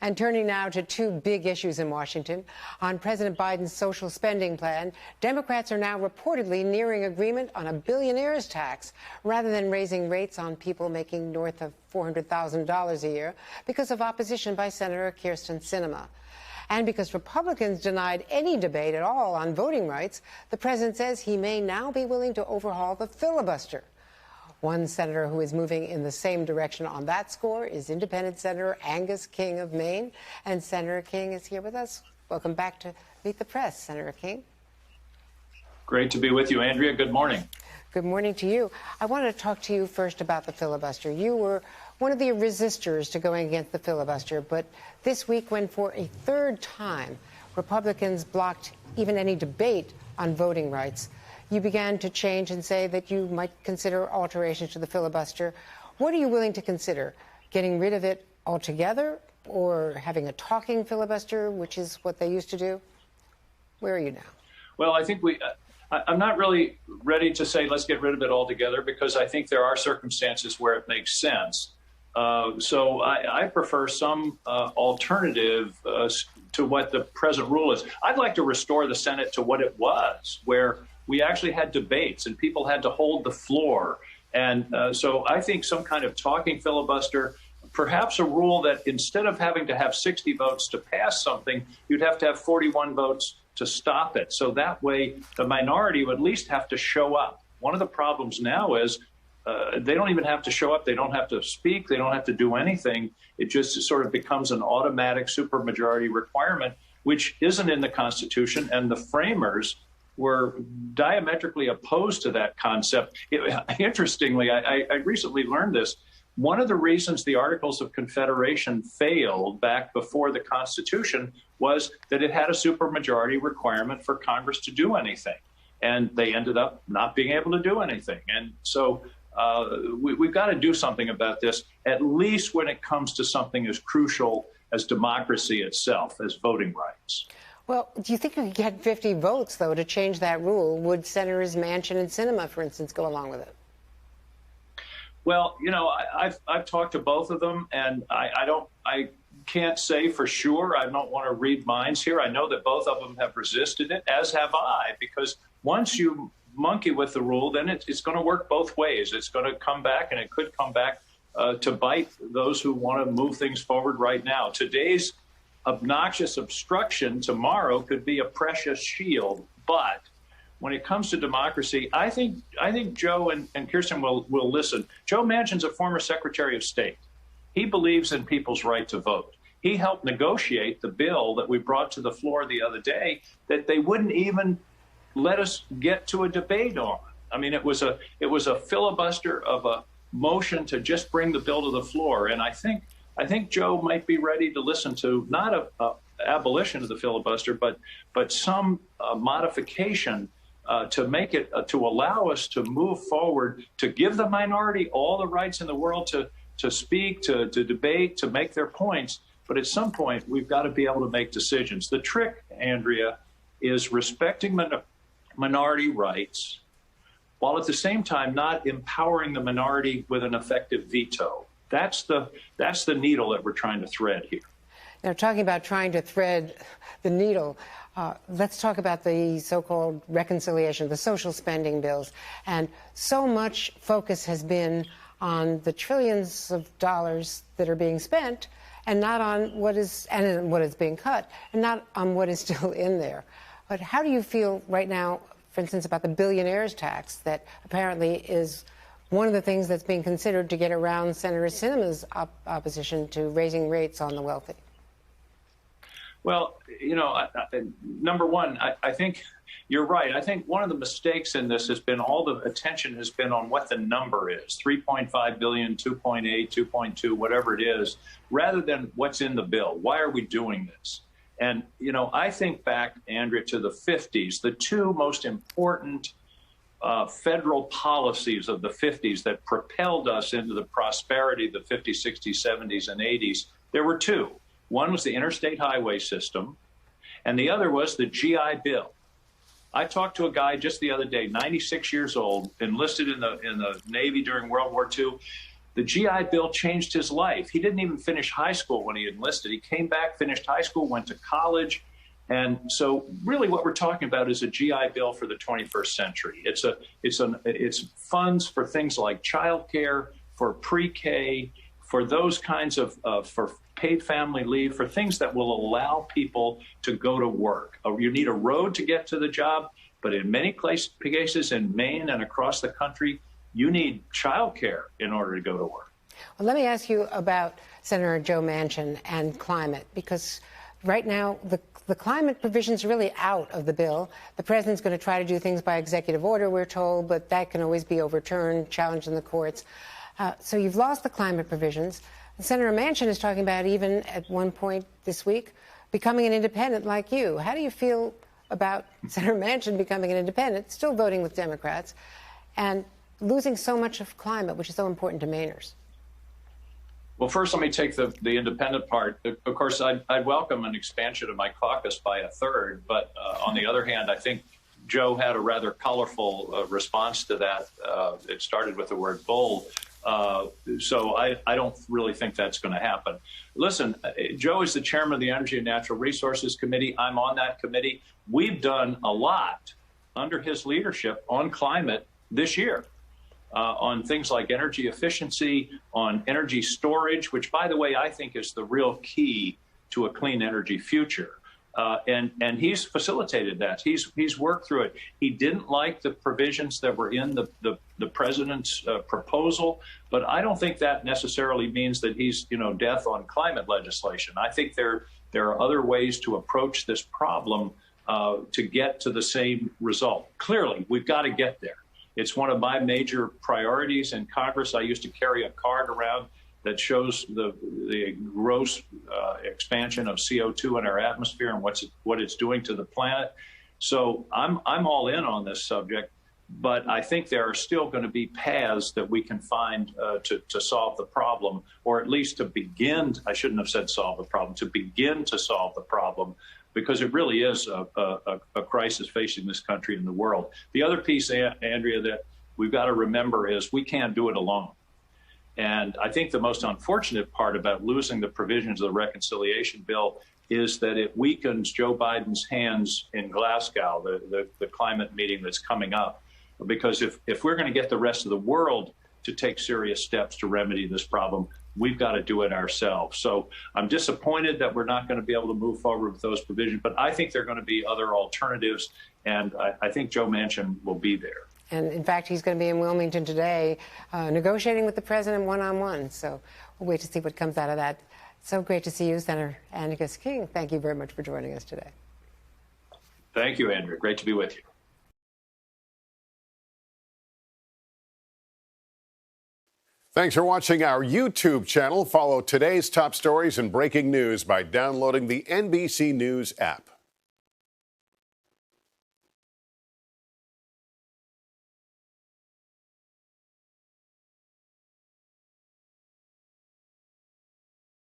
And turning now to two big issues in Washington. On President Biden's social spending plan, Democrats are now reportedly nearing agreement on a billionaire's tax rather than raising rates on people making north of $400,000 a year because of opposition by Senator Kyrsten Sinema. And because Republicans denied any debate at all on voting rights, the president says he may now be willing to overhaul the filibuster. One senator who is moving in the same direction on that score is Independent Senator Angus King of Maine. And Senator King is here with us. Welcome back to Meet the Press, Senator King. Great to be with you, Andrea. Good morning. Good morning to you. I wanted to talk to you first about the filibuster. You were one of the resistors to going against the filibuster, but this week, when for a third time Republicans blocked even any debate on voting rights, you began to change and say that you might consider alterations to the filibuster. What are you willing to consider? Getting rid of it altogether, or having a talking filibuster, which is what they used to do? Where are you now? Well, I think I'm not really ready to say let's get rid of it altogether, because I think there are circumstances where it makes sense. So I prefer some alternative to what the present rule is. I'd like to restore the Senate to what it was, where we actually had debates and people had to hold the floor. And so I think some kind of talking filibuster, perhaps a rule that instead of having to have 60 votes to pass something, you'd have to have 41 votes to stop it. So that way the minority would at least have to show up. One of the problems now is they don't even have to show up. They don't have to speak. They don't have to do anything. It just sort of becomes an automatic supermajority requirement, which isn't in the Constitution. And the framers were diametrically opposed to that concept. Interestingly, I recently learned this. One of the reasons the Articles of Confederation failed back before the Constitution was that it had a supermajority requirement for Congress to do anything. And they ended up not being able to do anything. And so we've got to do something about this, at least when it comes to something as crucial as democracy itself, as voting rights. Well, do you think we could get 50 votes, though, to change that rule? Would Senators Manchin and Sinema, for instance, go along with it? Well, you know, I've talked to both of them, and I can't say for sure. I don't want to read minds here. I know that both of them have resisted it, as have I, because once you monkey with the rule, then it's going to work both ways. It's going to come back, and it could come back to bite those who want to move things forward right now. Today's obnoxious obstruction tomorrow could be a precious shield. But when it comes to democracy, I think Joe and Kyrsten will listen. Joe Manchin's a former Secretary of State. He believes in people's right to vote. He helped negotiate the bill that we brought to the floor the other day that they wouldn't even let us get to a debate on. I mean, it was a filibuster of a motion to just bring the bill to the floor. And I think Joe might be ready to listen to not a abolition of the filibuster, but some modification to make it to allow us to move forward, to give the minority all the rights in the world to speak, to debate, to make their points. But at some point, we've got to be able to make decisions. The trick, Andrea, is respecting minority rights, while at the same time not empowering the minority with an effective veto. That's the needle that we're trying to thread here. Now, talking about trying to thread the needle, let's talk about the so-called reconciliation, the social spending bills. And so much focus has been on the trillions of dollars that are being spent, and not on what is being cut, and not on what is still in there. But how do you feel right now, for instance, about the billionaire's tax that apparently is one of the things that's being considered to get around Senator Sinema's opposition to raising rates on the wealthy? Well, you know, number one, I think you're right. I think one of the mistakes in this has been all the attention has been on what the number is, 3.5 billion, 2.8, 2.2, whatever it is, rather than what's in the bill. Why are we doing this? And, you know, I think back, Andrea, to the 50s, the two most important federal policies of the 50s that propelled us into the prosperity of the 50s, 60s, 70s, and 80s, there were two. One was the interstate highway system, and the other was the GI Bill. I talked to a guy just the other day, 96 years old, enlisted in the Navy during World War II. The GI Bill changed his life. He didn't even finish high school when he enlisted. He came back, finished high school, went to college. And so really what we're talking about is a GI Bill for the 21st century. It's funds for things like childcare, for pre-K, for those kinds of, for paid family leave, for things that will allow people to go to work. You need a road to get to the job, but in many cases in Maine and across the country, you need childcare in order to go to work. Well, let me ask you about Senator Joe Manchin and climate, because right now the climate provision's really out of the bill. The president's going to try to do things by executive order, we're told, but that can always be overturned, challenged in the courts. So you've lost the climate provisions. Senator Manchin is talking about, even at one point this week, becoming an independent like you. How do you feel about Senator Manchin becoming an independent, still voting with Democrats, and losing so much of climate, which is so important to Mainers? Well, first, let me take the independent part. Of course, I'd welcome an expansion of my caucus by a third. But on the other hand, I think Joe had a rather colorful response to that. It started with the word bold. So I don't really think that's going to happen. Listen, Joe is the chairman of the Energy and Natural Resources Committee. I'm on that committee. We've done a lot under his leadership on climate this year. On things like energy efficiency, on energy storage, which, by the way, I think is the real key to a clean energy future. And he's facilitated that. He's worked through it. He didn't like the provisions that were in the president's proposal, but I don't think that necessarily means that he's, death on climate legislation. I think there are other ways to approach this problem to get to the same result. Clearly, we've got to get there. It's one of my major priorities in Congress. I used to carry a card around that shows the gross expansion of CO2 in our atmosphere and what it's doing to the planet. So I'm all in on this subject, but I think there are still going to be paths that we can find to solve the problem, or at least to begin. I shouldn't have said solve the problem, to begin to solve the problem, because it really is a crisis facing this country and the world. The other piece, Andrea, that we've got to remember is we can't do it alone. And I think the most unfortunate part about losing the provisions of the reconciliation bill is that it weakens Joe Biden's hands in Glasgow, the climate meeting that's coming up. Because if we're going to get the rest of the world to take serious steps to remedy this problem, we've got to do it ourselves. So I'm disappointed that we're not going to be able to move forward with those provisions, but I think there are going to be other alternatives, and I think Joe Manchin will be there. And in fact, he's going to be in Wilmington today negotiating with the president one-on-one. So we'll wait to see what comes out of that. So great to see you, Senator Angus King. Thank you very much for joining us today. Thank you, Andrew. Great to be with you. Thanks for watching our YouTube channel. Follow today's top stories and breaking news by downloading the NBC News app.